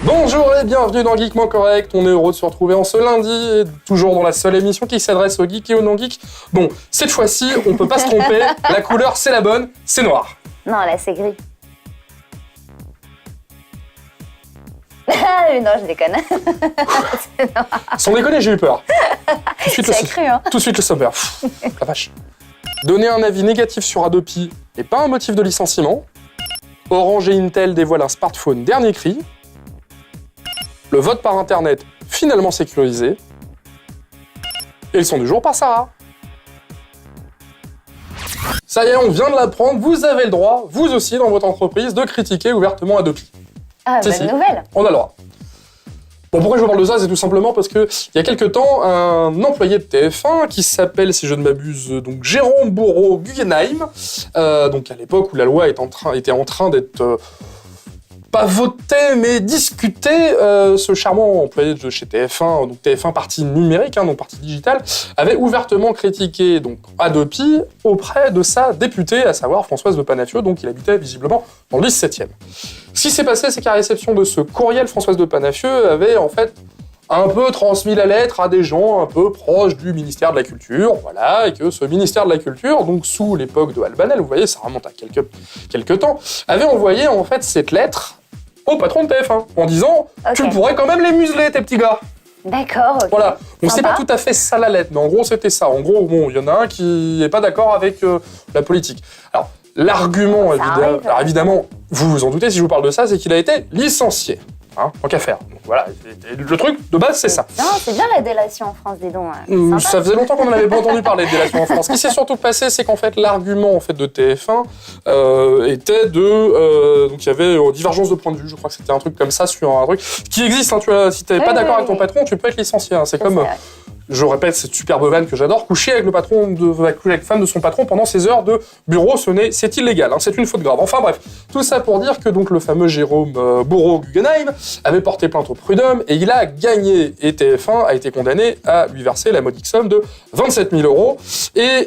Bonjour et bienvenue dans Geekement Correct. On est heureux de se retrouver en ce lundi, et toujours dans la seule émission qui s'adresse aux geeks et aux non-geeks. Bon, cette fois-ci, on peut pas se tromper, la couleur c'est la bonne, c'est noir. Non, là c'est gris. Non, je déconne. Sans déconner, j'ai eu peur. Tout de suite le sommaire. La vache. Donner un avis négatif sur Adopi et pas un motif de licenciement. Orange et Intel dévoilent un smartphone dernier cri. Le vote par Internet finalement sécurisé. Et le son du jour par Sarah. Ça y est, on vient de l'apprendre, vous avez le droit, vous aussi dans votre entreprise, de critiquer ouvertement Adopi. Ah, bonne nouvelle. On a le droit. Bon, pourquoi je vous parle de ça? C'est tout simplement parce que il y a quelques temps, un employé de TF1 qui s'appelle, si je ne m'abuse, donc Jérôme Bourreau-Guggenheim, donc à l'époque où la loi était en train d'être pas votée, mais discutée, ce charmant employé de chez TF1, donc TF1 partie numérique, donc partie digitale, avait ouvertement critiqué donc Adopi auprès de sa députée, à savoir Françoise de Panafieux, donc il habitait visiblement dans le 17e. Ce qui s'est passé, c'est qu'à réception de ce courriel, Françoise de Panafieux avait en fait un peu transmis la lettre à des gens un peu proches du ministère de la Culture, voilà, et que ce ministère de la Culture, donc sous l'époque de Albanel, vous voyez, ça remonte à quelques temps, avait envoyé en fait cette lettre au patron de TF1, en disant « Tu pourrais quand même les museler, tes petits gars !» D'accord, ok. Voilà, on sait pas tout à fait ça la lettre, mais en gros c'était ça. En gros, bon, il y en a un qui n'est pas d'accord avec la politique. Alors, l'argument, évidemment, vous vous en doutez si je vous parle de ça, c'est qu'il a été licencié. Tant qu'à faire. Donc voilà, le truc de base, c'est ça. Non, c'est bien la délation en France, dis donc. Ça faisait longtemps qu'on n'avait pas entendu parler de délation en France. Ce qui s'est surtout passé, c'est qu'en fait, l'argument en fait, de TF1 était de... donc il y avait divergence de point de vue, je crois que c'était un truc comme ça, sur un truc qui existe. Tu vois, si tu n'es pas d'accord avec ton patron, tu peux être licencié. C'est comme... Je répète cette superbe vanne que j'adore, coucher avec la femme de son patron pendant ses heures de bureau, c'est illégal, c'est une faute grave. Enfin bref, tout ça pour dire que donc le fameux Jérôme Bourreau-Guggenheim avait porté plainte au prud'homme et il a gagné. Et TF1 a été condamné à lui verser la modique somme de 27 000 €. Et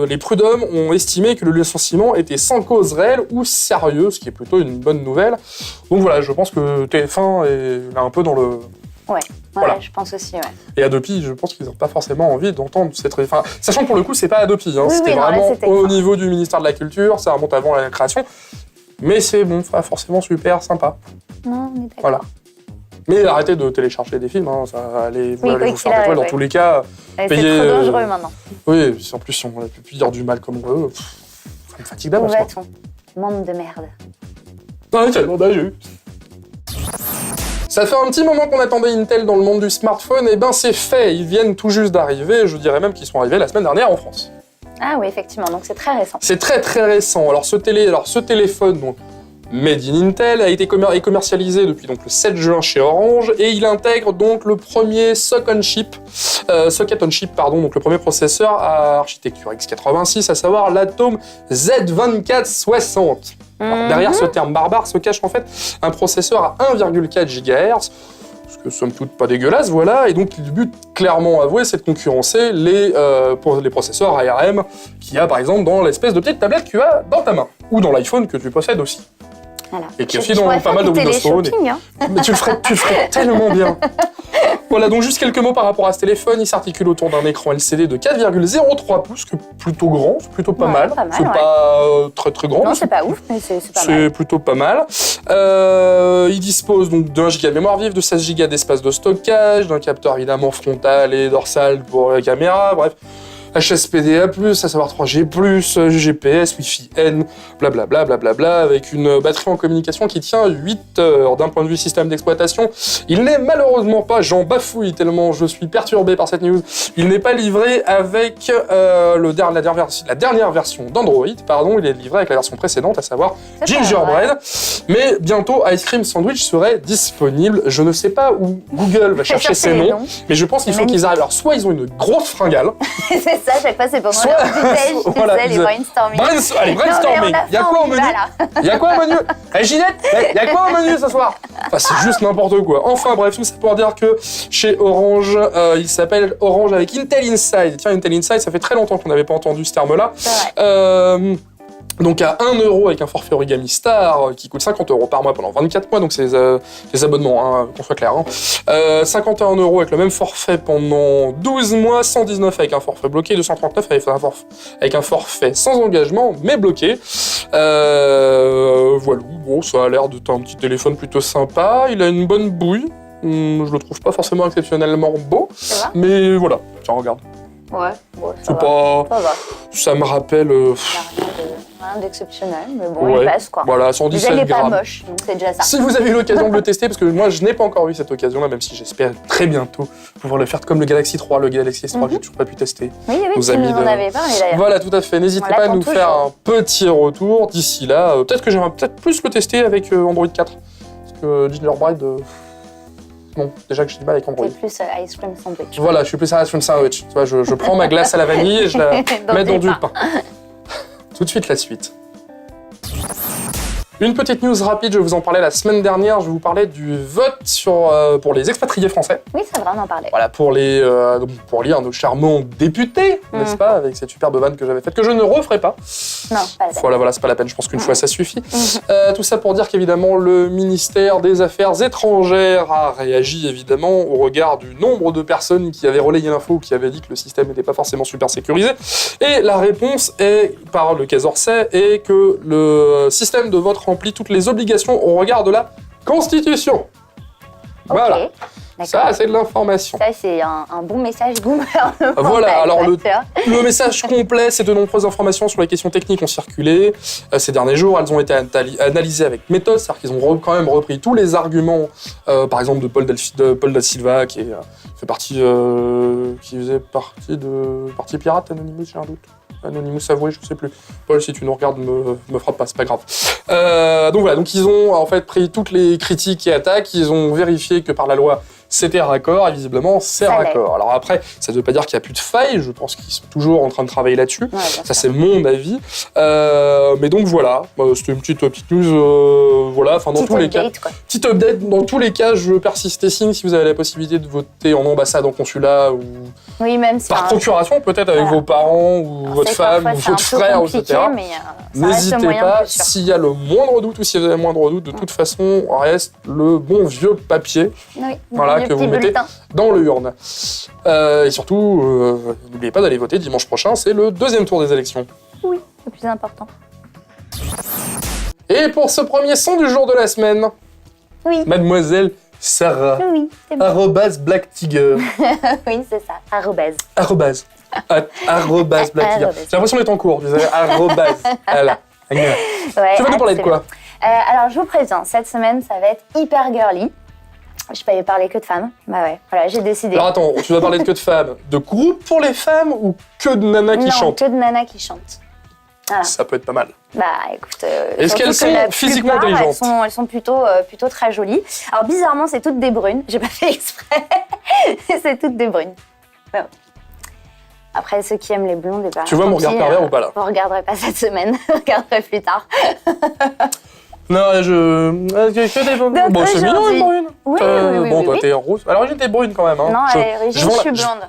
les prud'hommes ont estimé que le licenciement était sans cause réelle ou sérieuse, ce qui est plutôt une bonne nouvelle. Donc voilà, je pense que TF1 est un peu dans le... Ouais, voilà. Je pense aussi, ouais. Et Adopi, je pense qu'ils n'ont pas forcément envie d'entendre cette... Enfin, sachant que pour le coup, c'est pas Adopi, c'était vraiment au niveau du ministère de la Culture, ça remonte avant la création, mais c'est bon, pas forcément super sympa. Non, on est d'accord. Voilà. Mais arrêtez de télécharger des films, ça allez vous faire des toiles dans tous les cas. C'est trop dangereux maintenant. Oui, en plus, si on ne peut plus dire du mal comme on veut, ça me fatigue d'avance. Où va-t-on? Monde de merde. Non, tellement d'ajus. Ça fait un petit moment qu'on attendait Intel dans le monde du smartphone, et ben c'est fait, ils viennent tout juste d'arriver, je dirais même qu'ils sont arrivés la semaine dernière en France. Ah oui, effectivement, donc c'est très récent. C'est très très récent. Alors ce téléphone, donc Made in Intel, a été commercialisé depuis donc, le 7 juin chez Orange, et il intègre donc le premier socket on chip, donc le premier processeur à architecture x86, à savoir l'Atom Z2460. Alors, derrière ce terme barbare se cache en fait un processeur à 1,4 GHz, ce que somme toute pas dégueulasse, voilà, et donc le but clairement avoué c'est de concurrencer les processeurs ARM qu'il y a par exemple dans l'espèce de petite tablette que tu as dans ta main, ou dans l'iPhone que tu possèdes aussi. Voilà. Et qui est aussi dans pas mal de Windows Phone. Mais tu le ferais tellement bien. Voilà, donc juste quelques mots par rapport à ce téléphone. Il s'articule autour d'un écran LCD de 4,03 pouces, que plutôt grand, c'est plutôt pas mal. Pas mal, c'est pas très très grand. Non, c'est pas ouf, mais c'est pas mal. C'est plutôt pas mal. Il dispose donc d'1 Go de mémoire vive, de 16 Go d'espace de stockage, d'un capteur évidemment frontal et dorsal pour la caméra, bref. HSPDA+, à savoir 3G+, GPS, Wi-Fi N, blablabla, avec une batterie en communication qui tient 8 heures. D'un point de vue système d'exploitation, il n'est malheureusement pas, j'en bafouille tellement je suis perturbé par cette news, il n'est pas livré avec la dernière version d'Android, il est livré avec la version précédente, à savoir Gingerbread. Mais bientôt, Ice Cream Sandwich serait disponible. Je ne sais pas où Google va chercher ces noms, mais je pense qu'il faut qu'ils arrivent. Alors, soit ils ont une grosse fringale, c'est ça, chaque fois c'est pour moi les brainstorming. Allez, brainstorming. Il y a quoi au menu? Il y a quoi au menu? Ginette, il y a quoi au menu ce soir? Enfin, c'est juste n'importe quoi. Enfin bref, tout ça pour dire que chez Orange, il s'appelle Orange avec Intel Inside. Tiens, Intel Inside, ça fait très longtemps qu'on n'avait pas entendu ce terme-là. Donc à 1 € avec un forfait Origami Star qui coûte 50 € par mois pendant 24 mois, donc c'est les abonnements, hein, qu'on soit clair. 51 € avec le même forfait pendant 12 mois, 119 avec un forfait bloqué, 239 avec un forfait sans engagement mais bloqué. Voilà, bon, ça a l'air d'être un petit téléphone plutôt sympa, il a une bonne bouille, je le trouve pas forcément exceptionnellement beau, mais voilà, tiens regarde. Ouais, ça va. Ça me rappelle... Rien d'exceptionnel, mais bon, il passe quoi. Voilà, 117 grammes. Il est pas moche, donc c'est déjà ça. Si vous avez eu l'occasion de le tester, parce que moi je n'ai pas encore eu cette occasion-là, même si j'espère très bientôt pouvoir le faire comme le Galaxy 3. Le Galaxy S3, j'ai toujours pas pu tester. Oui, tu nous en avais parlé d'ailleurs. Voilà, tout à fait. N'hésitez pas à nous faire un petit retour d'ici là. Peut-être que j'aimerais plus le tester avec Android 4. Parce que Gingerbread... Non, déjà que j'ai du mal avec Android. C'est plus ice cream sandwich. Voilà, je suis plus ice cream sandwich. Tu vois, je prends ma glace à la vanille et je la mets dans du pain. Tout de suite, la suite. Une petite news rapide, je vous en parlais la semaine dernière, je vous parlais du vote pour les expatriés français. Oui, c'est vrai, on en parlait. Voilà, pour lire nos charmants députés, n'est-ce pas, avec cette superbe vanne que j'avais faite, que je ne referai pas. Non, pas la peine. Voilà, c'est pas la peine, je pense qu'une fois ça suffit. Tout ça pour dire qu'évidemment, le ministère des Affaires étrangères a réagi évidemment au regard du nombre de personnes qui avaient relayé l'info ou qui avaient dit que le système n'était pas forcément super sécurisé. Et la réponse est, par le Quai d'Orsay, est que le système de vote remplit toutes les obligations au regard de la Constitution. Voilà. Ça, c'est de l'information. Ça, c'est un bon message gouvernemental. Voilà, alors le message complet, c'est de nombreuses informations sur les questions techniques ont circulé. Ces derniers jours, elles ont été analysées avec méthode, c'est-à-dire qu'ils ont quand même repris tous les arguments, par exemple de Paul da Silva, qui faisait partie de Parti Pirate, Anonymous, j'ai un doute. Anonymous avoué, je sais plus. Paul, si tu nous regardes, me frappe pas, c'est pas grave. Donc voilà, donc ils ont en fait pris toutes les critiques et attaques, ils ont vérifié que par la loi, c'était raccord, et visiblement, c'est raccord. Alors après, ça ne veut pas dire qu'il n'y a plus de failles, je pense qu'ils sont toujours en train de travailler là-dessus. Ouais, ça, c'est mon avis. Mais donc voilà, c'était une petite news, voilà, enfin dans tous les cas. Petite update, dans tous les cas, je persiste signe si vous avez la possibilité de voter en ambassade, en consulat, ou même si par procuration, peut-être avec vos parents, ou votre femme, ou votre frère, etc. N'hésitez pas, s'il y a le moindre doute, ou si vous avez le moindre doute, de toute façon, reste le bon vieux papier. Voilà, que vous mettez dans l'urne. Et surtout, n'oubliez pas d'aller voter dimanche prochain, c'est le 2e tour des élections. Oui, le plus important. Et pour ce premier son du jour de la semaine, Mademoiselle Sarah, c'est bon. Arrobase Black Tiger. Oui, c'est ça, arrobase. Arrobase Black Tiger. J'ai l'impression d'être en cours, tu sais, arrobase. Voilà. Tu vas nous parler de quoi? Alors, je vous préviens, cette semaine, ça va être hyper girly. Je peux parler que de femmes. Bah ouais, voilà, j'ai décidé. Alors attends, tu vas parler que de femmes, de groupe pour les femmes ou que de nanas qui chantent? Non, que de nanas qui chantent. Voilà. Ça peut être pas mal. Bah écoute, est-ce qu'elles sont physiquement intelligentes? Elles sont plutôt très jolies. Alors bizarrement, c'est toutes des brunes. J'ai pas fait exprès. C'est toutes des brunes. Ouais. Après, ceux qui aiment les blondes, tu vois mon regard pervers ou pas là? Vous regarderez pas cette semaine, vous regarderez plus tard. Non, que des brunes. Bon, c'est mignon une brune. Oui, bon, toi, t'es rose. À l'origine, t'es brune quand même. Hein. Non, à l'origine, je suis blonde.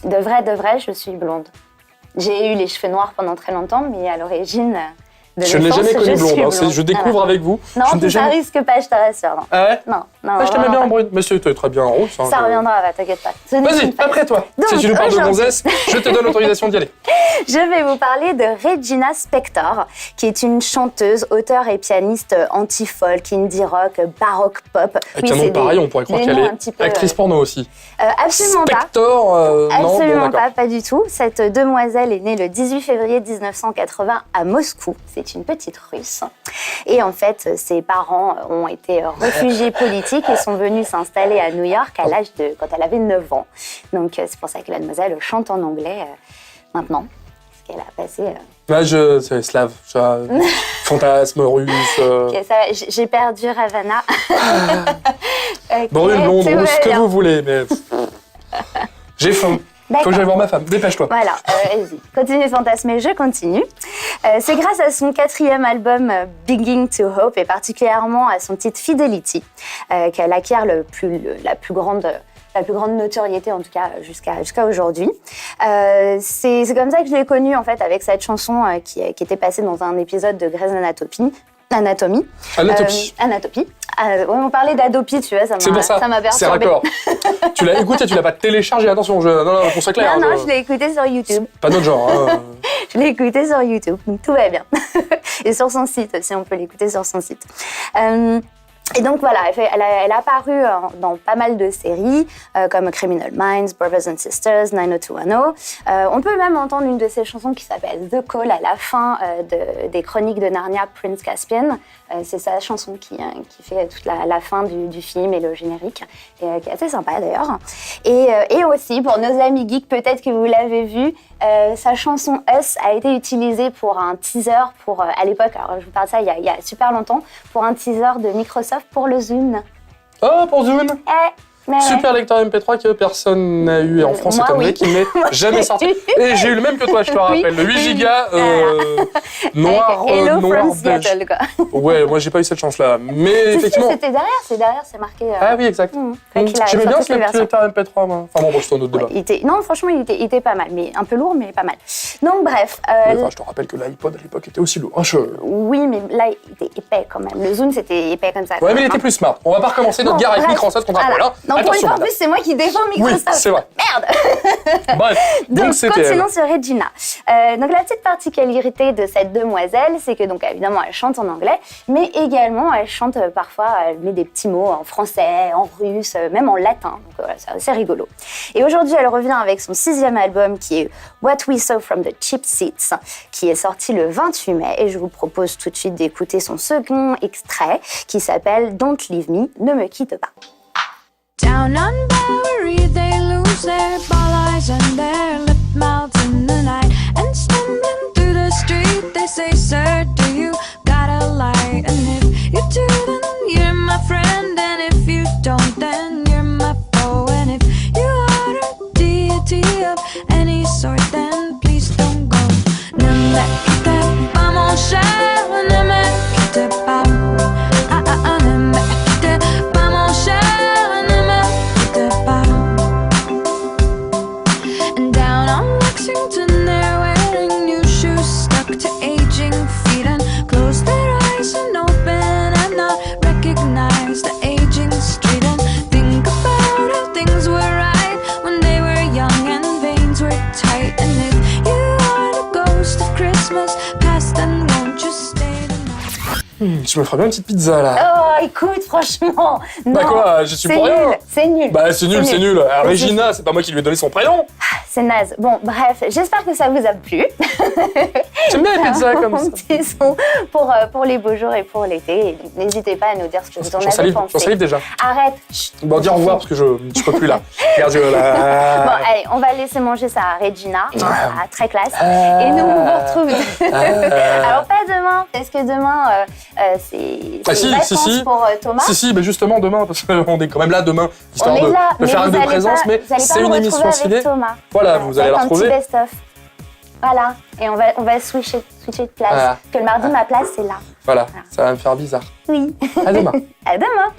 De vrai, je suis blonde. J'ai eu les cheveux noirs pendant très longtemps, mais à l'origine... Je ne l'ai jamais connue blonde, je découvre avec vous. Non, ça risque pas, je te rassure. Non. Ah ouais? Non. Je t'aimais bien en brune, mais c'était très bien en rose. Ça reviendra, t'inquiète pas. Vas-y, après toi. Si tu nous parles de gonzesse, je te donne l'autorisation d'y aller. Je vais vous parler de Regina Spektor, qui est une chanteuse, auteure et pianiste anti-folk, indie rock, baroque pop. Avec un nom pareil, on pourrait croire qu'elle est actrice porno aussi. Absolument pas. Spektor, non, absolument pas du tout. Cette demoiselle est née le 18 février 1980 à Moscou. C'est une petite Russe. Et en fait, ses parents ont été réfugiés politiques et sont venus s'installer à New York quand elle avait 9 ans. Donc c'est pour ça que la demoiselle chante en anglais maintenant. Parce qu'elle a passé... c'est slave, fantasme russe... Okay, ça va, j'ai perdu Ravana. Brune, blonde, rousse, ce que vous voulez, mais... J'ai faim. Faut que j'aille voir ma femme, dépêche-toi. Voilà, vas-y, continue de fantasmer, je continue. C'est grâce à son 4e album Beginning to Hope et particulièrement à son titre Fidelity qu'elle acquiert la plus grande la plus grande notoriété, en tout cas jusqu'à aujourd'hui. C'est comme ça que je l'ai connue, en fait, avec cette chanson qui était passée dans un épisode de Grey's Anatomy. On parlait d'Adopi, tu vois, ça m'a perturbée. C'est raccord. Tu l'as écouté, tu l'as pas téléchargé, attention, non, pour ça clair. Non, je l'ai écouté sur YouTube. Pas notre genre. Hein. Je l'ai écouté sur YouTube, donc tout va bien. Et sur son site aussi, on peut l'écouter sur son site. Et donc voilà, elle a apparu dans pas mal de séries, comme Criminal Minds, Brothers and Sisters, 90210. On peut même entendre une de ses chansons qui s'appelle The Call à la fin des Chroniques de Narnia, Prince Caspian. C'est sa chanson qui fait toute la fin du film et le générique, et qui est assez sympa d'ailleurs. Et aussi, pour nos amis geeks, peut-être que vous l'avez vu, sa chanson Us a été utilisée pour un teaser à l'époque, alors je vous parle de ça il y a super longtemps, pour un teaser de Microsoft pour le Zune. Oh, pour Zune. Super lecteur MP3 que personne n'a eu en France, c'est un vrai qui n'est jamais sorti. Et j'ai eu le même que toi, je te rappelle, le 8 Go noir, Hello noir from Seattle, quoi. Ouais, moi j'ai pas eu cette chance-là, mais effectivement. C'était derrière, c'est marqué. Ah oui, exact. J'aimais bien ce lecteur MP3, moi. Enfin bon, c'est un autre débat. Non, franchement, il était pas mal, mais un peu lourd, mais pas mal. Donc bref. Je te rappelle que l'iPod à l'époque était aussi lourd. Oui, mais là, il était épais quand même. Le Zune, c'était épais comme ça. Ouais, mais il était plus smart. On va pas recommencer notre guerre avec Microsoft contre Apple. Non, pour une fois, en plus, c'est moi qui défends Microsoft. Oui, c'est vrai. Merde. Bref, donc c'était continuons sur Regina. Donc la petite particularité de cette demoiselle, c'est que donc évidemment elle chante en anglais, mais également elle chante parfois, elle met des petits mots en français, en russe, même en latin. Donc voilà, c'est assez rigolo. Et aujourd'hui, elle revient avec son 6e album qui est What We Saw from the Cheap Seats, qui est sorti le 28 mai. Et je vous propose tout de suite d'écouter son second extrait qui s'appelle Don't Leave Me, ne me quitte pas. Down on Bowery, they lose their ball eyes and their lip mouths in the night. And stumbling through the street, they say, "Sir, do you got a light?" And if you do, then you're my friend. And if you don't, then you're my foe. And if you are a deity of any sort, then please don't go. Ne me quitte pas, mon cher, ne me quitte pas. Ne me quitte pas, mon cher. They're wearing new shoes stuck to aging feet and close their eyes and open and not recognize the aging street and think about how things were right when they were young and veins were tight. And if you are the ghost of Christmas past, then won't you stay tonight? Tu me feras bien une petite pizza là. Oh, écoute, franchement. Bah non, quoi, j'y suis pour rien. C'est nul. Bah c'est nul. Regina, c'est pas moi qui lui ai donné son prénom. C'est naze. Bon, bref, j'espère que ça vous a plu. J'aime bien les pizzas comme ça. Petit son pour les beaux jours et pour l'été. N'hésitez pas à nous dire ce que vous en avez pensé. J'en salive déjà. Arrête. Bon, dis au revoir parce que je peux plus là. Regarde, là. Bon, allez, on va laisser manger ça à Regina. Très classe. Et nous, on vous retrouve. Alors, pas demain. Est-ce que demain, c'est vacances pour Thomas? Si, mais justement demain, parce qu'on est quand même là demain, histoire de faire un de présence, mais c'est une émission ciné. Voilà, vous allez la retrouver. Un petit best-of. Voilà, et on va switcher de place. Que le mardi, ma place, c'est là. Voilà, ça va me faire bizarre. Oui. À demain. À demain.